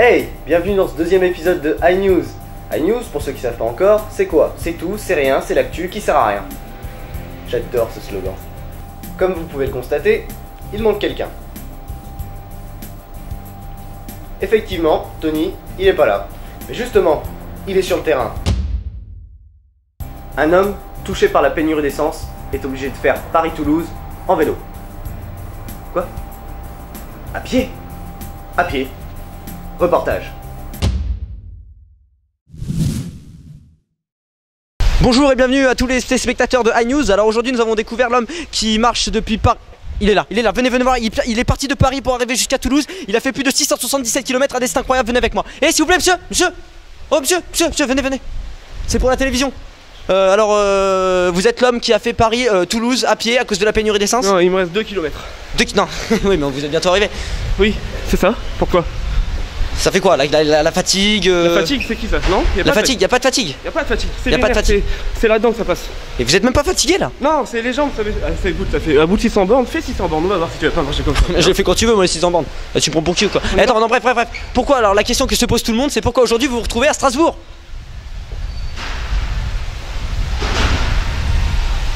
Hey, bienvenue dans ce deuxième épisode de iNews. iNews, pour ceux qui savent pas encore, c'est quoi? C'est tout, c'est rien, c'est l'actu qui sert à rien. J'adore ce slogan. Comme vous pouvez le constater, il manque quelqu'un. Effectivement, Tony, il est pas là. Mais justement, il est sur le terrain. Un homme touché par la pénurie d'essence est obligé de faire Paris-Toulouse en vélo. Quoi? À pied? À pied. Reportage. Bonjour et bienvenue à tous les téléspectateurs de iNews. Alors aujourd'hui nous avons découvert l'homme qui marche depuis Paris. Il est là, venez voir, il est parti de Paris pour arriver jusqu'à Toulouse. Il a fait plus de 677 km, un destin incroyable, venez avec moi. Eh s'il vous plaît monsieur, oh monsieur, venez. C'est pour la télévision. Vous êtes l'homme qui a fait Paris-Toulouse à pied à cause de la pénurie d'essence? Non, il me reste 2 km. Non, oui mais vous êtes bientôt arrivé. Oui, c'est ça. Pourquoi? Ça fait quoi, la fatigue La fatigue, c'est qui ça? Non, y a la fatigue, y a pas de fatigue. Y a pas de fatigue, c'est y a pas de fatigue. C'est là-dedans que ça passe. Et vous êtes même pas fatigué là? Non, c'est les jambes, ça fait un bout de 600 bornes, fais 600 bornes, on va voir si tu vas pas marcher comme ça. Je le fais quand tu veux moi les 600 bornes. Tu prends pour qui ou quoi? Attends, non bref. Pourquoi alors, la question que se pose tout le monde, c'est pourquoi aujourd'hui vous vous retrouvez à Strasbourg?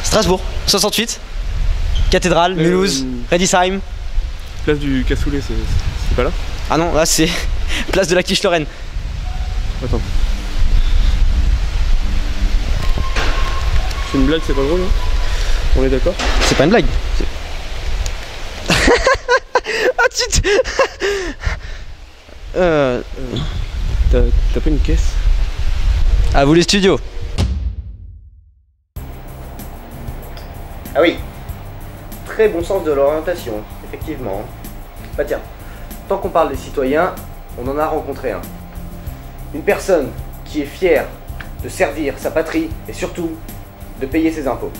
Strasbourg, 68, cathédrale, Mulhouse, Redisheim. Place du cassoulet, c'est pas là? Ah non, là c'est place de la quiche Lorraine. Attends. C'est une blague, c'est pas drôle hein? On est d'accord? C'est pas une blague. Ah tu T'as pas une caisse? À vous les studios. Ah oui. Très bon sens de l'orientation, effectivement. Bah tiens, tant qu'on parle des citoyens, on en a rencontré un. Une personne qui est fière de servir sa patrie et surtout de payer ses impôts.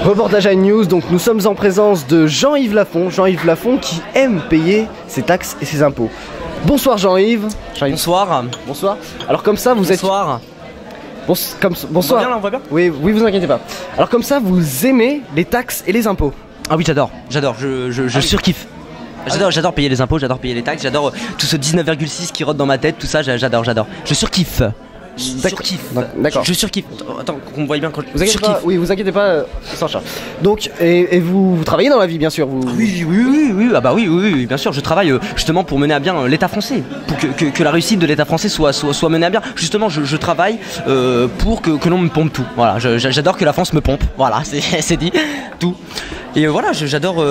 Reportage iNews, donc nous sommes en présence de Jean-Yves Lafont. Jean-Yves Lafont qui aime payer ses taxes et ses impôts. Bonsoir Jean-Yves. Bonsoir. Bonsoir. Alors comme ça vous Bonsoir. Bonsoir. On voit bien là, on voit bien? Oui, vous inquiétez pas. Alors comme ça, vous aimez les taxes et les impôts? Ah oui, j'adore, je surkiffe. J'adore payer les impôts, j'adore payer les taxes, j'adore tout ce 19,6 qui rote dans ma tête, tout ça, j'adore. Je surkiffe. D'accord. Je surkiffe. Attends, qu'on me voie bien quand je vous inquiétez pas. Oui, vous inquiétez pas, sans chat. Donc, et vous travaillez dans la vie, bien sûr. Oui. Ah bah oui, bien sûr. Je travaille justement pour mener à bien l'État français, pour que la réussite de l'État français soit menée à bien. Justement, je travaille pour que l'on me pompe tout. Voilà, j'adore que la France me pompe. Voilà, c'est dit tout. Et voilà, j'adore.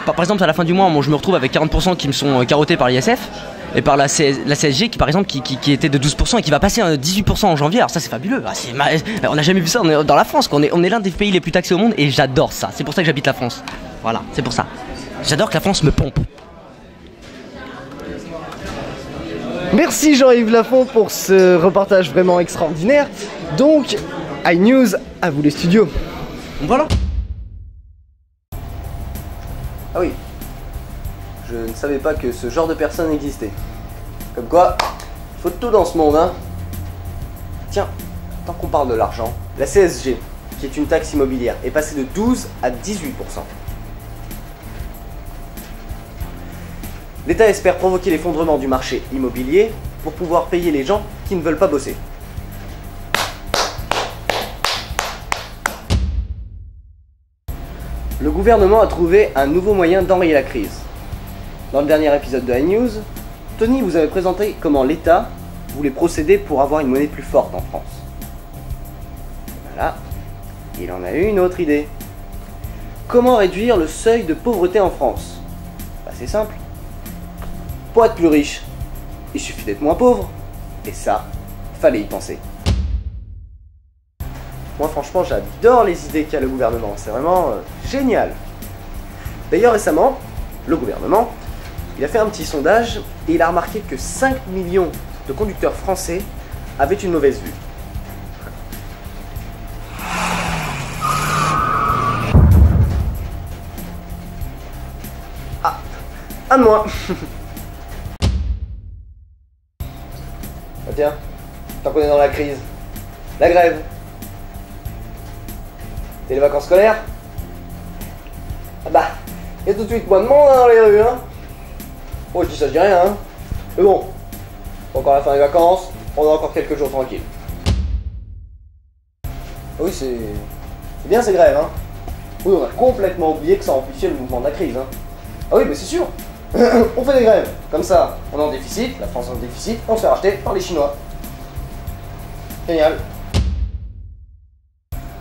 Par exemple, à la fin du mois, moi, je me retrouve avec 40% qui me sont carottés par l'ISF. Et par la CSG qui par exemple qui était de 12% et qui va passer à 18% en janvier. Alors ça c'est fabuleux, on n'a jamais vu ça dans la France, on est l'un des pays les plus taxés au monde et j'adore ça, c'est pour ça que j'habite la France. Voilà, c'est pour ça. J'adore que la France me pompe. Merci Jean-Yves Lafont pour ce reportage vraiment extraordinaire. Donc, iNews, à vous les studios. Voilà. Ah oui. Je ne savais pas que ce genre de personne existait. Comme quoi, il faut tout dans ce monde, hein. Tiens, tant qu'on parle de l'argent, la CSG, qui est une taxe immobilière, est passée de 12 à 18%. L'État espère provoquer l'effondrement du marché immobilier pour pouvoir payer les gens qui ne veulent pas bosser. Le gouvernement a trouvé un nouveau moyen d'enrayer la crise. Dans le dernier épisode de iNews, Tony vous avait présenté comment l'État voulait procéder pour avoir une monnaie plus forte en France. Voilà, il en a eu une autre idée. Comment réduire le seuil de pauvreté en France? Bah, c'est simple. Pour être plus riche, il suffit d'être moins pauvre. Et ça, fallait y penser. Moi franchement, j'adore les idées qu'a le gouvernement. C'est vraiment génial. D'ailleurs récemment, le gouvernement, il a fait un petit sondage et il a remarqué que 5 millions de conducteurs français avaient une mauvaise vue. Ah, un de moins. Ah tiens, tant qu'on est dans la crise, la grève. Et les vacances scolaires? Ah bah, Il y a tout de suite moins de monde hein, dans les rues, hein. Bon, je dis ça, je dis rien, hein. Mais bon, encore la fin des vacances, on a encore quelques jours tranquilles. Oui, c'est bien ces grèves, hein. Oui, on a complètement oublié que ça amplifiait le mouvement de la crise, hein. Ah oui, mais c'est sûr. On fait des grèves, comme ça, on est en déficit, la France est en déficit, on se fait racheter par les Chinois. Génial.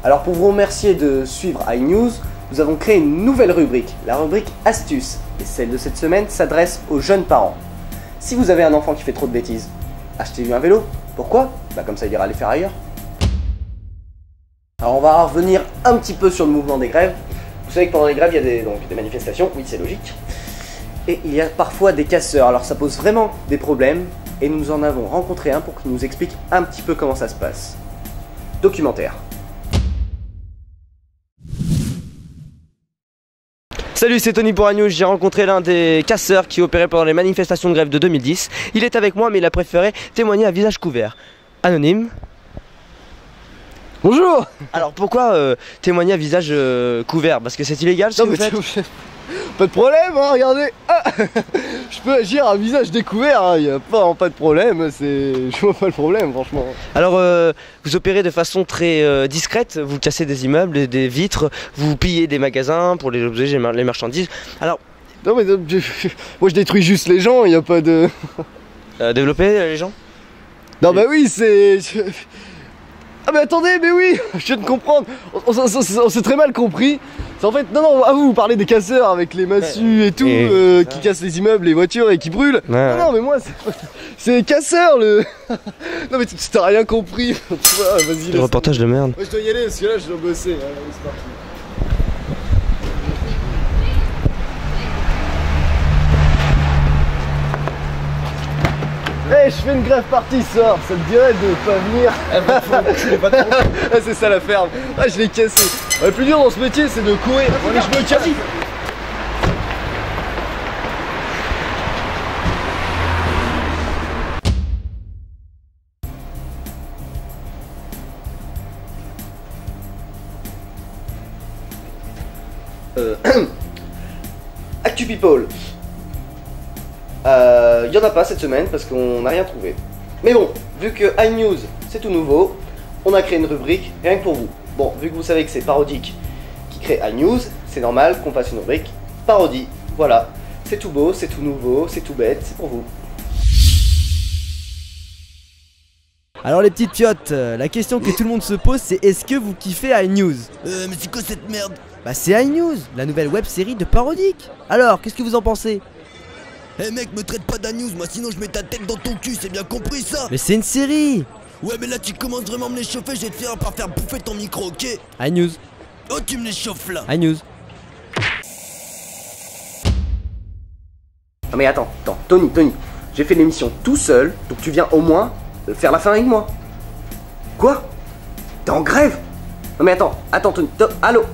Alors pour vous remercier de suivre iNews, nous avons créé une nouvelle rubrique, la rubrique Astuces. Et celle de cette semaine s'adresse aux jeunes parents. Si vous avez un enfant qui fait trop de bêtises, achetez-lui un vélo. Pourquoi? Bah comme ça il ira les faire ailleurs. Alors on va revenir un petit peu sur le mouvement des grèves. Vous savez que pendant les grèves il y a des manifestations, oui c'est logique. Et il y a parfois des casseurs, alors ça pose vraiment des problèmes. Et nous en avons rencontré un pour qu'il nous explique un petit peu comment ça se passe. Documentaire. Salut, c'est Tony pour iNews. J'ai rencontré l'un des casseurs qui opérait pendant les manifestations de grève de 2010. Il est avec moi, mais il a préféré témoigner à visage couvert. Anonyme. Bonjour. Alors pourquoi témoigner à visage couvert? Parce que c'est illégal ce que vous faites? Pas de problème, hein, regardez. Ah, je peux agir à visage découvert, hein, y a pas de problème, je vois pas le problème franchement. Alors vous opérez de façon très discrète, vous cassez des immeubles, des vitres, vous pillez des magasins pour les objets, les marchandises. Alors... Non mais moi je détruis juste les gens, y a pas de... Développer les gens? Non bah oui, c'est... Ah mais attendez, mais oui, je viens de comprendre, on s'est très mal compris. C'est en fait, non, à vous parlez des casseurs avec les massues et tout, qui cassent les immeubles, les voitures et qui brûlent. Non mais moi, c'est les casseurs le... Non mais t'as rien compris, vas-y. Le reportage de merde. Moi je dois y aller parce que là je dois bosser, allez, c'est parti. Eh, je fais une grève partie ce soir, ça te dirait de pas venir? Ah, c'est ça la ferme. Ah, je l'ai cassé. Le plus dur dans ce métier, c'est de courir. Allez, je me casse. Actu People. Y en a pas cette semaine parce qu'on n'a rien trouvé. Mais bon, vu que iNews c'est tout nouveau, on a créé une rubrique rien que pour vous. Bon, vu que vous savez que c'est Parodique qui crée iNews, c'est normal qu'on fasse une rubrique parodie. Voilà, c'est tout beau, c'est tout nouveau, c'est tout bête, c'est pour vous. Alors les petites fiottes, la question que tout le monde se pose c'est est-ce que vous kiffez iNews? Mais c'est quoi cette merde? Bah c'est iNews, la nouvelle web série de Parodique. Alors, qu'est-ce que vous en pensez? Eh mec, me traite pas d'iNews, moi sinon je mets ta tête dans ton cul, c'est bien compris ça? Mais c'est une série. Ouais mais là tu commences vraiment à me l'échauffer, je vais te faire par faire bouffer ton micro, ok? iNews. Oh tu me l'échauffes là. iNews. Non mais attends, Tony, j'ai fait l'émission tout seul, donc tu viens au moins faire la fin avec moi. Quoi? T'es en grève? Non mais attends Tony, allô?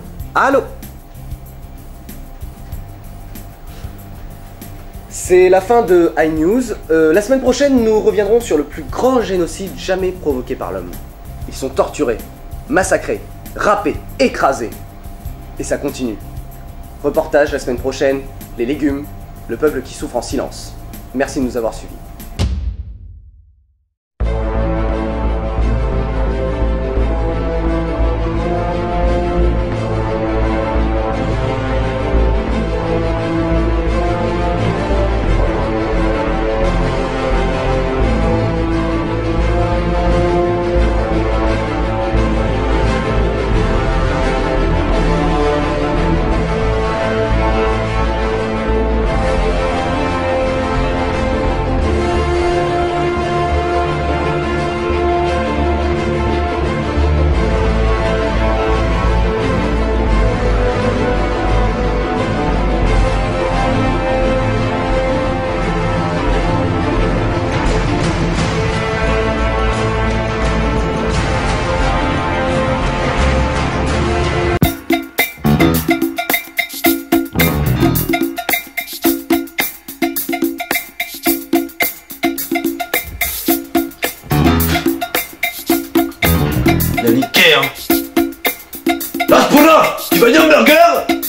C'est la fin de iNews. La semaine prochaine, nous reviendrons sur le plus grand génocide jamais provoqué par l'homme. Ils sont torturés, massacrés, râpés, écrasés. Et ça continue. Reportage la semaine prochaine, les légumes, le peuple qui souffre en silence. Merci de nous avoir suivis. La niquer hein. Lâche pour là. Tu vas dire un burger?